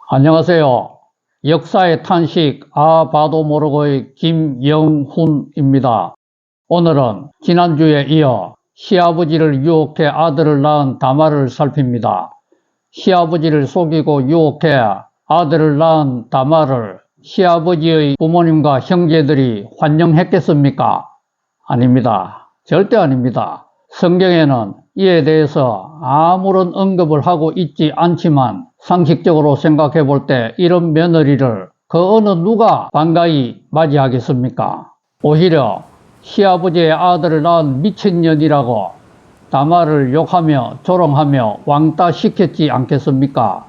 안녕하세요. 역사의 탄식 봐도 모르고의 김영훈입니다. 오늘은 지난주에 이어 시아버지를 유혹해 아들을 낳은 다말을 살핍니다. 시아버지를 속이고 유혹해 아들을 낳은 다말을 시아버지의 부모님과 형제들이 환영했겠습니까? 아닙니다. 절대 아닙니다. 성경에는 이에 대해서 아무런 언급을 하고 있지 않지만 상식적으로 생각해 볼 때 이런 며느리를 그 어느 누가 반가이 맞이하겠습니까? 오히려 시아버지의 아들을 낳은 미친년이라고 다말을 욕하며 조롱하며 왕따시켰지 않겠습니까?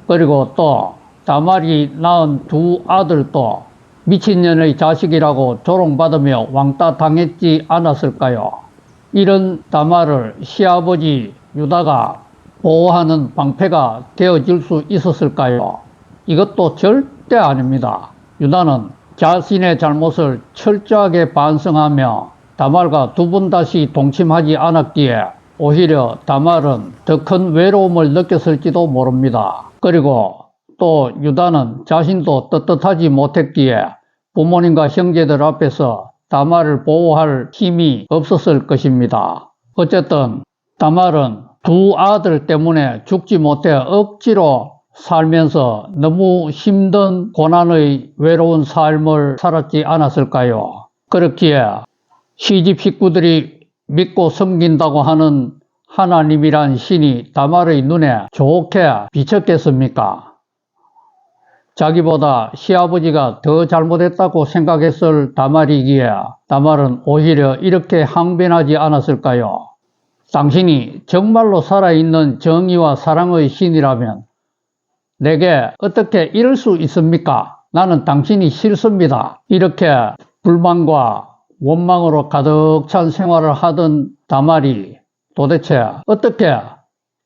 그리고 또 다말이 낳은 두 아들도 미친년의 자식이라고 조롱받으며 왕따 당했지 않았을까요? 이런 다말을 시아버지 유다가 보호하는 방패가 되어질 수 있었을까요? 이것도 절대 아닙니다. 유다는 자신의 잘못을 철저하게 반성하며 다말과 두 번 다시 동침하지 않았기에 오히려 다말은 더 큰 외로움을 느꼈을지도 모릅니다. 그리고 또 유다는 자신도 떳떳하지 못했기에 부모님과 형제들 앞에서 다말을 보호할 힘이 없었을 것입니다. 어쨌든 다말은 두 아들 때문에 죽지 못해 억지로 살면서 너무 힘든 고난의 외로운 삶을 살았지 않았을까요? 그렇기에 시집 식구들이 믿고 섬긴다고 하는 하나님이란 신이 다말의 눈에 좋게 비쳤겠습니까? 자기보다 시아버지가 더 잘못했다고 생각했을 다말이기에 다말은 오히려 이렇게 항변하지 않았을까요? 당신이 정말로 살아있는 정의와 사랑의 신이라면 내게 어떻게 이럴 수 있습니까? 나는 당신이 싫습니다. 이렇게 불만과 원망으로 가득 찬 생활을 하던 다말이 도대체 어떻게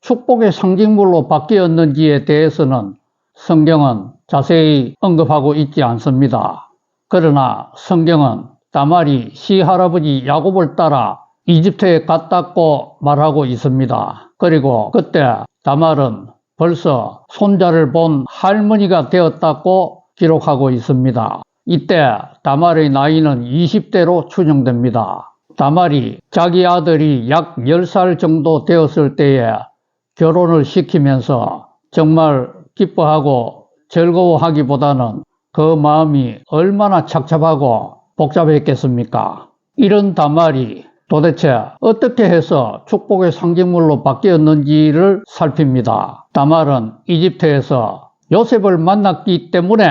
축복의 상징물로 바뀌었는지에 대해서는 성경은 자세히 언급하고 있지 않습니다. 그러나 성경은 다말이 시할아버지 야곱을 따라 이집트에 갔다고 말하고 있습니다. 그리고 그때 다말은 벌써 손자를 본 할머니가 되었다고 기록하고 있습니다. 이때 다말의 나이는 20대로 추정됩니다. 다말이 자기 아들이 약 10살 정도 되었을 때에 결혼을 시키면서 정말 기뻐하고 즐거워하기보다는 그 마음이 얼마나 착잡하고 복잡했겠습니까? 이런 다말이 도대체 어떻게 해서 축복의 상징물로 바뀌었는지를 살핍니다. 다말은 이집트에서 요셉을 만났기 때문에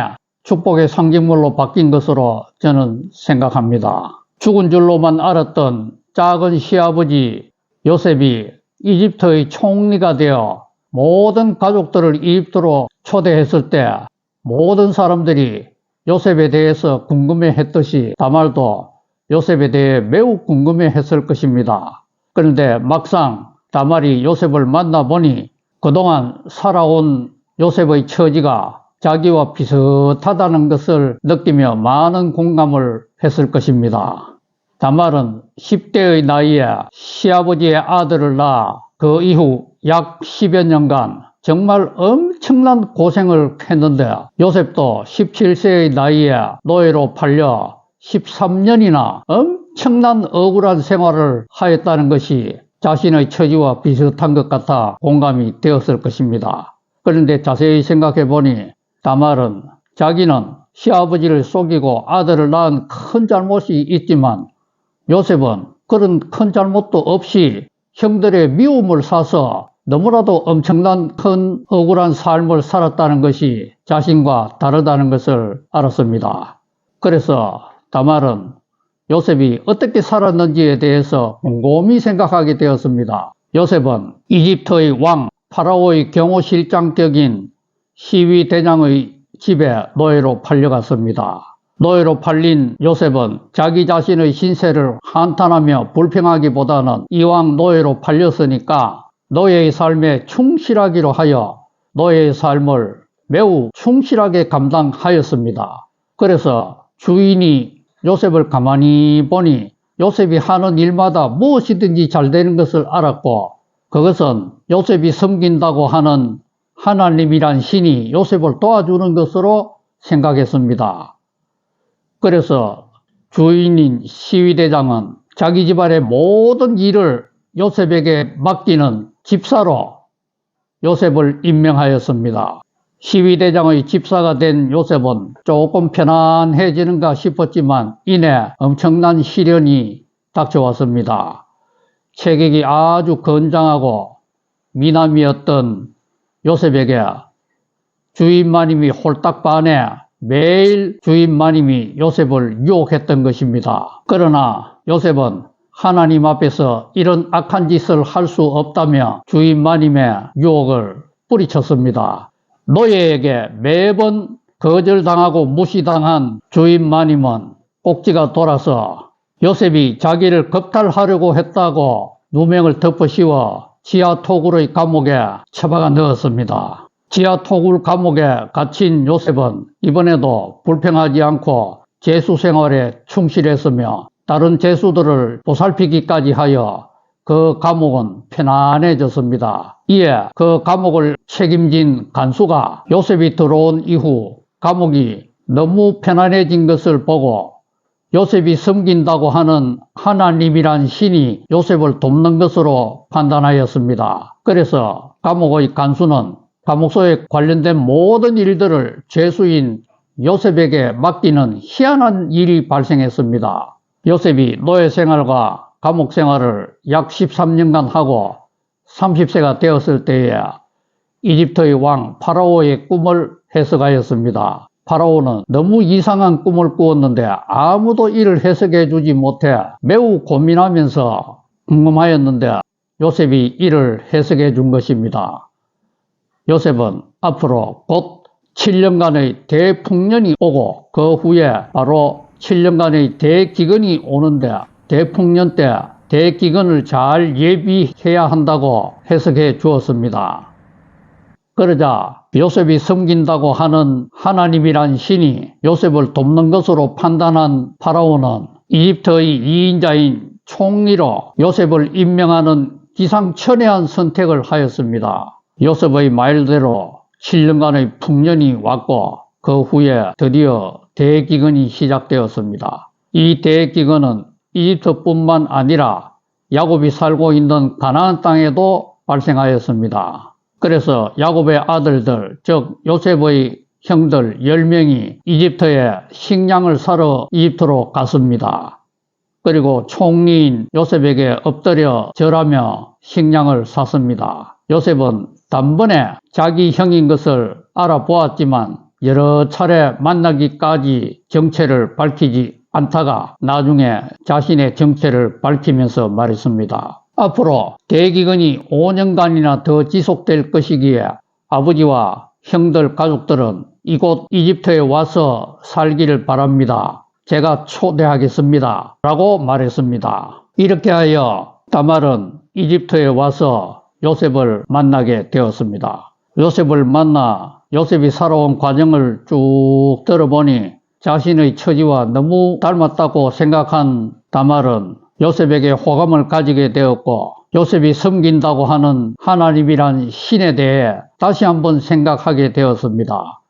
축복의 상징물로 바뀐 것으로 저는 생각합니다. 죽은 줄로만 알았던 작은 시아버지 요셉이 이집트의 총리가 되어 모든 가족들을 이집트로 초대했을 때 모든 사람들이 요셉에 대해서 궁금해했듯이 다말도 요셉에 대해 매우 궁금해했을 것입니다. 그런데 막상 다말이 요셉을 만나보니 그동안 살아온 요셉의 처지가 자기와 비슷하다는 것을 느끼며 많은 공감을 했을 것입니다. 다말은 10대의 나이에 시아버지의 아들을 낳아 그 이후 약 10여 년간 정말 엄청난 고생을 했는데 요셉도 17세의 나이에 노예로 팔려 13년이나 엄청난 억울한 생활을 하였다는 것이 자신의 처지와 비슷한 것 같아 공감이 되었을 것입니다. 그런데 자세히 생각해 보니 다말은 자기는 시아버지를 속이고 아들을 낳은 큰 잘못이 있지만 요셉은 그런 큰 잘못도 없이 형들의 미움을 사서 너무나도 엄청난 큰 억울한 삶을 살았다는 것이 자신과 다르다는 것을 알았습니다. 그래서 다말은 요셉이 어떻게 살았는지에 대해서 곰곰이 생각하게 되었습니다. 요셉은 이집트의 왕 파라오의 경호실장격인 시위대장의 집에 노예로 팔려갔습니다. 노예로 팔린 요셉은 자기 자신의 신세를 한탄하며 불평하기보다는 이왕 노예로 팔렸으니까 노예의 삶에 충실하기로 하여 노예의 삶을 매우 충실하게 감당하였습니다. 그래서 주인이 요셉을 가만히 보니 요셉이 하는 일마다 무엇이든지 잘 되는 것을 알았고 그것은 요셉이 섬긴다고 하는 하나님이란 신이 요셉을 도와주는 것으로 생각했습니다. 그래서 주인인 시위대장은 자기 집안의 모든 일을 요셉에게 맡기는 집사로 요셉을 임명하였습니다. 시위대장의 집사가 된 요셉은 조금 편안해지는가 싶었지만 이내 엄청난 시련이 닥쳐왔습니다. 체격이 아주 건장하고 미남이었던 요셉에게 주인 마님이 홀딱 반해 매일 주인 마님이 요셉을 유혹했던 것입니다. 그러나 요셉은 하나님 앞에서 이런 악한 짓을 할 수 없다며 주인 마님의 유혹을 뿌리쳤습니다. 노예에게 매번 거절당하고 무시당한 주인 마님은 꼭지가 돌아서 요셉이 자기를 겁탈하려고 했다고 누명을 덮어씌워 지하토굴의 감옥에 처박아 넣었습니다. 지하토굴 감옥에 갇힌 요셉은 이번에도 불평하지 않고 죄수 생활에 충실했으며 다른 죄수들을 보살피기까지 하여 그 감옥은 편안해졌습니다. 이에 그 감옥을 책임진 간수가 요셉이 들어온 이후 감옥이 너무 편안해진 것을 보고 요셉이 섬긴다고 하는 하나님이란 신이 요셉을 돕는 것으로 판단하였습니다. 그래서 감옥의 간수는 감옥소에 관련된 모든 일들을 죄수인 요셉에게 맡기는 희한한 일이 발생했습니다. 요셉이 노예 생활과 감옥 생활을 약 13년간 하고 30세가 되었을 때에 이집트의 왕 파라오의 꿈을 해석하였습니다. 파라오는 너무 이상한 꿈을 꾸었는데 아무도 이를 해석해 주지 못해 매우 고민하면서 궁금하였는데 요셉이 이를 해석해 준 것입니다. 요셉은 앞으로 곧 7년간의 대풍년이 오고 그 후에 바로 7년간의 대기근이 오는데 대풍년 때 대기근을 잘 예비해야 한다고 해석해 주었습니다. 그러자 요셉이 섬긴다고 하는 하나님이란 신이 요셉을 돕는 것으로 판단한 파라오는 이집트의 2인자인 총리로 요셉을 임명하는 기상천외한 선택을 하였습니다. 요셉의 말대로 7년간의 풍년이 왔고 그 후에 드디어 대기근이 시작되었습니다. 이 대기근은 이집트뿐만 아니라 야곱이 살고 있는 가나안 땅에도 발생하였습니다. 그래서 야곱의 아들들, 즉 요셉의 형들 10명이 이집트에 식량을 사러 이집트로 갔습니다. 그리고 총리인 요셉에게 엎드려 절하며 식량을 샀습니다. 요셉은 단번에 자기 형인 것을 알아보았지만 여러 차례 만나기까지 정체를 밝히지 않다가 나중에 자신의 정체를 밝히면서 말했습니다. 앞으로 대기근이 5년간이나 더 지속될 것이기에 아버지와 형들 가족들은 이곳 이집트에 와서 살기를 바랍니다. 제가 초대하겠습니다. 라고 말했습니다. 이렇게 하여 다말은 이집트에 와서 요셉을 만나게 되었습니다. 요셉을 만나 요셉이 살아온 과정을 쭉 들어보니 자신의 처지와 너무 닮았다고 생각한 다말은 요셉에게 호감을 가지게 되었고 요셉이 섬긴다고 하는 하나님이란 신에 대해 다시 한번 생각하게 되었습니다.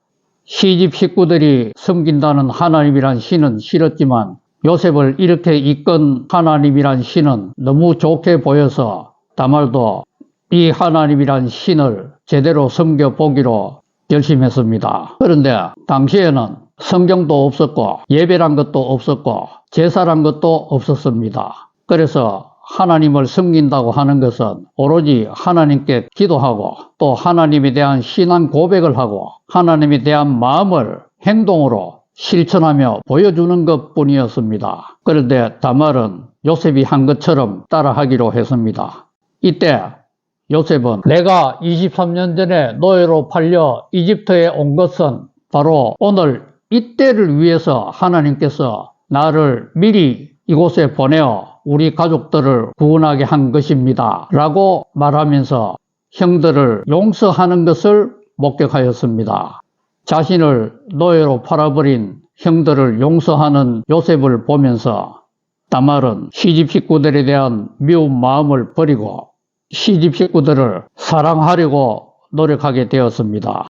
시집 식구들이 섬긴다는 하나님이란 신은 싫었지만 요셉을 이렇게 이끈 하나님이란 신은 너무 좋게 보여서 다말도 이 하나님이란 신을 제대로 섬겨보기로 결심했습니다. 그런데 당시에는 성경도 없었고 예배란 것도 없었고 제사란 것도 없었습니다. 그래서 하나님을 섬긴다고 하는 것은 오로지 하나님께 기도하고 또 하나님에 대한 신앙 고백을 하고 하나님에 대한 마음을 행동으로 실천하며 보여주는 것 뿐이었습니다. 그런데 다말은 요셉이 한 것처럼 따라하기로 했습니다. 이때 요셉은 내가 23년 전에 노예로 팔려 이집트에 온 것은 바로 오늘 이때를 위해서 하나님께서 나를 미리 이곳에 보내어 우리 가족들을 구원하게 한 것입니다. 라고 말하면서 형들을 용서하는 것을 목격하였습니다. 자신을 노예로 팔아버린 형들을 용서하는 요셉을 보면서 다말은 시집 식구들에 대한 미운 마음을 버리고 시집 식구들을 사랑하려고 노력하게 되었습니다.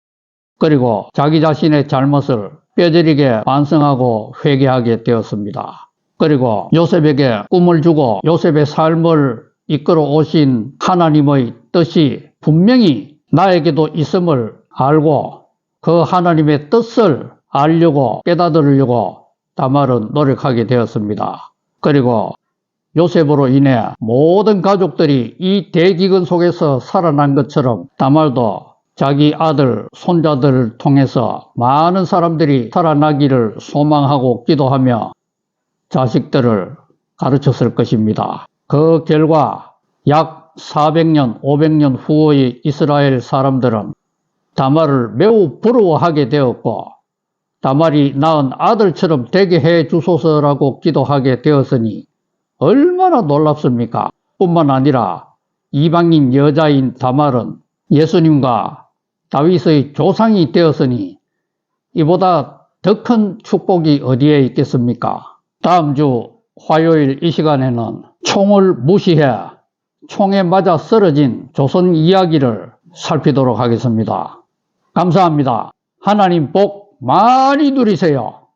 그리고 자기 자신의 잘못을 뼈저리게 반성하고 회개하게 되었습니다. 그리고 요셉에게 꿈을 주고 요셉의 삶을 이끌어 오신 하나님의 뜻이 분명히 나에게도 있음을 알고 그 하나님의 뜻을 알려고 깨닫으려고 다말은 노력하게 되었습니다. 그리고 요셉으로 인해 모든 가족들이 이 대기근 속에서 살아난 것처럼 다말도 자기 아들, 손자들을 통해서 많은 사람들이 살아나기를 소망하고 기도하며 자식들을 가르쳤을 것입니다. 그 결과 약 400년, 500년 후의 이스라엘 사람들은 다말을 매우 부러워하게 되었고 다말이 낳은 아들처럼 되게 해 주소서라고 기도하게 되었으니 얼마나 놀랍습니까? 뿐만 아니라 이방인 여자인 다말은 예수님과 다윗의 조상이 되었으니 이보다 더 큰 축복이 어디에 있겠습니까? 다음 주 화요일 이 시간에는 총을 무시해 총에 맞아 쓰러진 조선 이야기를 살피도록 하겠습니다. 감사합니다. 하나님 복 많이 누리세요.